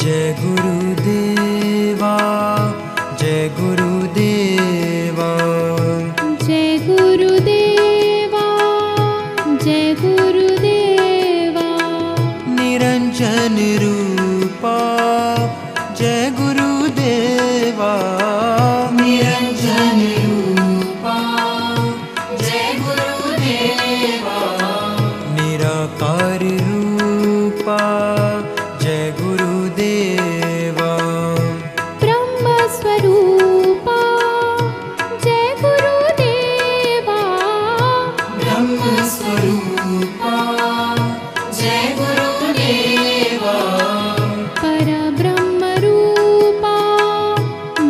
जय गुरुदेवा, जय गुरुदेवा, जय गुरुदेवा, जय गुरुदेवा। निरंजन रूपा जय गुरुदेवा, निरंजन रूपा जय गुरुदेवा, निराकार रूपा जय गुरुदेवा, ब्रह्म स्वरूपा जय गुरुदेवा, ब्रह्म स्वरूपा जय गुरुदेवा, परब्रह्म रूपा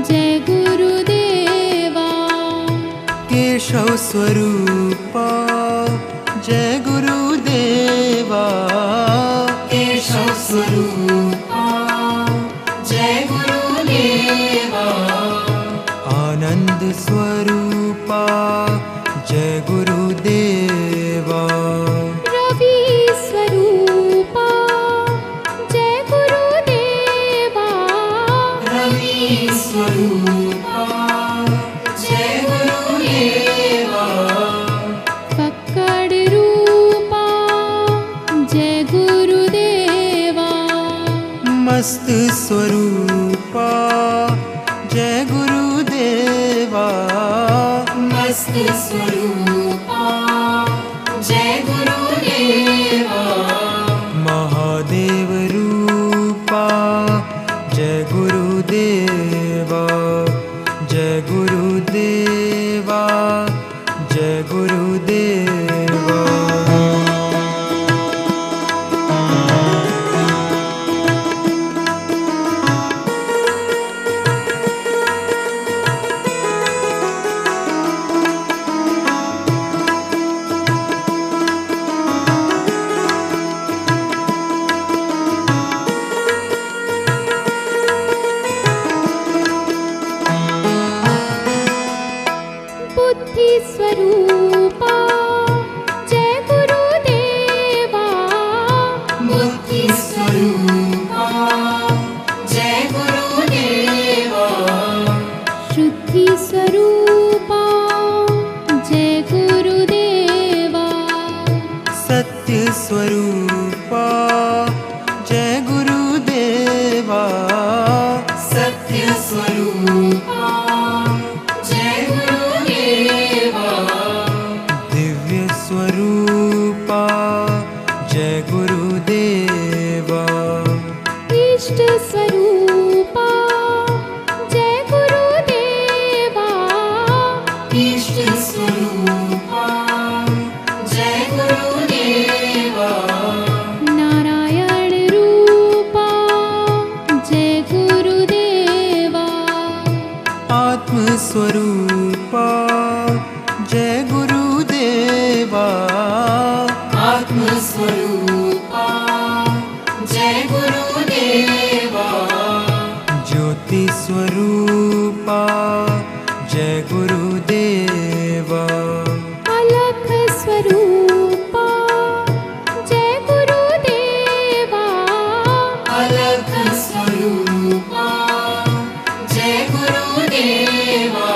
जय गुरुदेवा, केशव स्वरूपा जय गुरुदेवा, केशव स्वरूपा जय गुरुदेवा, आनंद स्वरूपा जय गुरुदेवा, रवि स्वरूपा जय गुरुदेवा, रवि स्वरूपा जय गुरुदेवा, पक्कड़ रूपा जय गुरुदेवा, मस्त स्वरूपा जय गुरुदेवा, मस्त स्वरूपा जय गुरुदेवा, महादेव रूपा जय गुरुदेवा, जय गुरुदेवा, जय गुरुदेवा। बुद्धि स्वरूपा जय गुरुदेवा, बुद्धि स्वरूपा जय गुरुदेवा, शुद्धि स्वरूपा जय गुरुदेवा, सत्य स्वरूपा जय गुरुदेवा, सत्य स्वरूपा जय गुरुदेवा, दिव्य स्वरूपा जय गुरुदेवा, इष्ट स्वरूपा जय गुरुदेवा, इष्ट स्वरूपा जय गुरुदेवा, नारायण रूपा जय गुरुदेवा, आत्म स्वरूपा जय गुरुदेवा, आत्म स्वरूपा जय गुरुदेवा, ज्योति स्वरूपा जय गुरुदेवा, अलख स्वरूपा जय गुरुदेवा, अलग स्वरूपा जय गुरुदेवा,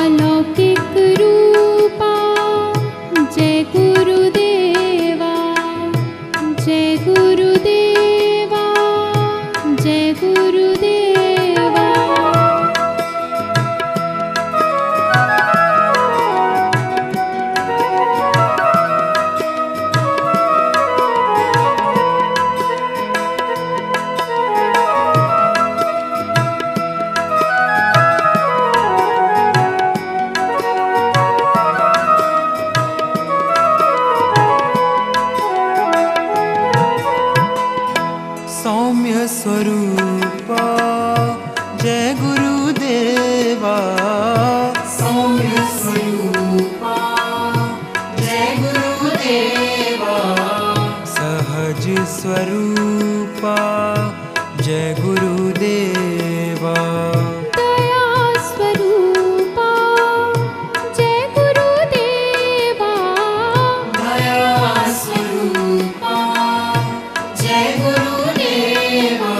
अलौकिक रूपा जय गुरुदेवा, जय गुरुदेवा, जय गुरुदेवा। सौम्य स्वरूपा जय गुरुदेवा, सौम्य स्वरूपा जय गुरुदेवा, सहज स्वरूपा जय गुरुदेवा, दया स्वरूपा जय गुरुदेवा, दया स्वरूपा जय गुरुदेवा,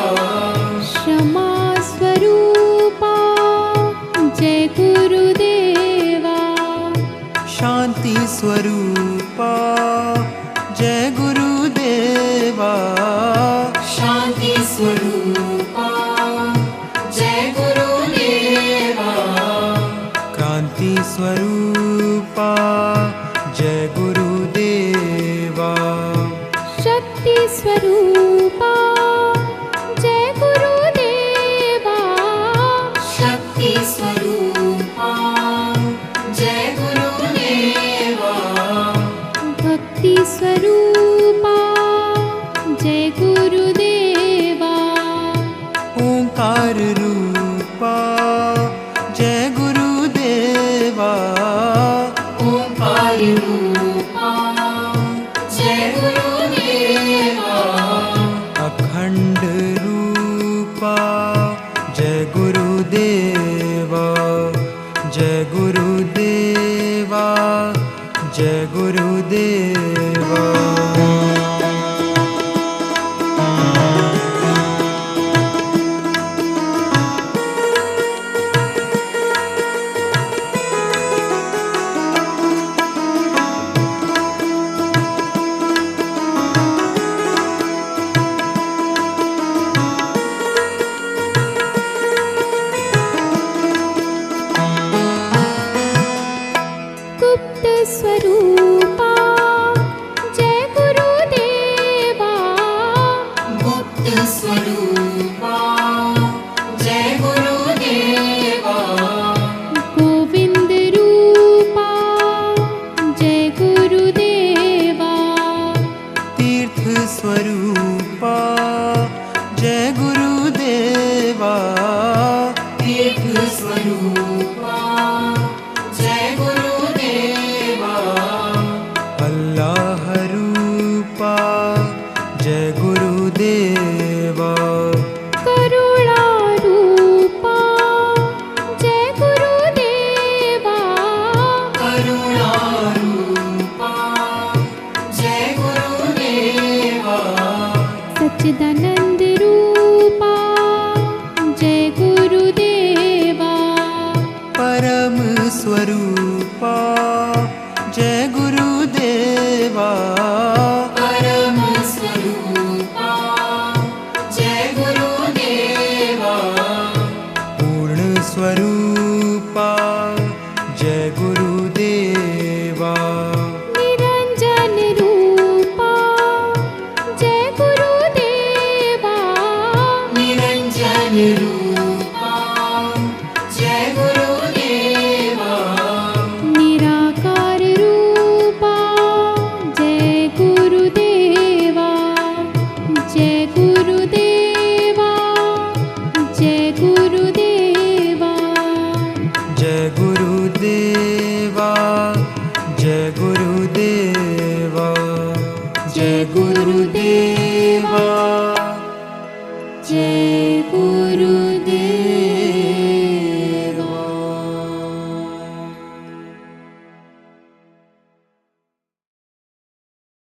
स्वरूपा जय गुरुदेवा क्रांति स्वरूपा जय गुरुदेवा शक्ति स्वरूपा जय गुरुदेवा शक्ति स्वरूपा जय गुरुदेवा भक्ति स्वरूपा जय गुरुदेवा ओंकार रूपा जय गुरुदेवा ओंकार रूपा जय गुरुदेवा अखंड रूपा जय गुरुदेवा जय गुरुदेवा जय गुरुदेवा गुप्त स्वरूपा जय गुरुदेवा गुप्त स्वरूपा जय गुरुदेवा गोविंद रूपा जय गुरुदेवा तीर्थ स्वरूपा जय गुरुदेवा तीर्थ स्वरूपा जय गुरुदेवा अल्लाह रूपा जय गुरुदेवा करुणा रूपा जय गुरुदेवा करुणा रूपा जय गुरुदेवा सच्चिदानंद रूपा जय गुरुदेवा परम स्वरूपा जय गुरुदेवा परम स्वरूपा जय गुरुदेवा पूर्ण स्वरूपा जय गुरुदेवा निरंजन रूपा जय गुरुदेवा निरंजन रूपा जय गुरुदेवा निराकार रूपा जय गुरुदेवा जय गुरुदेवा जय गुरुदेवा जय गुरुदेवा जय गुरुदेवा जय गुरुदेवा जय गुरुदेवा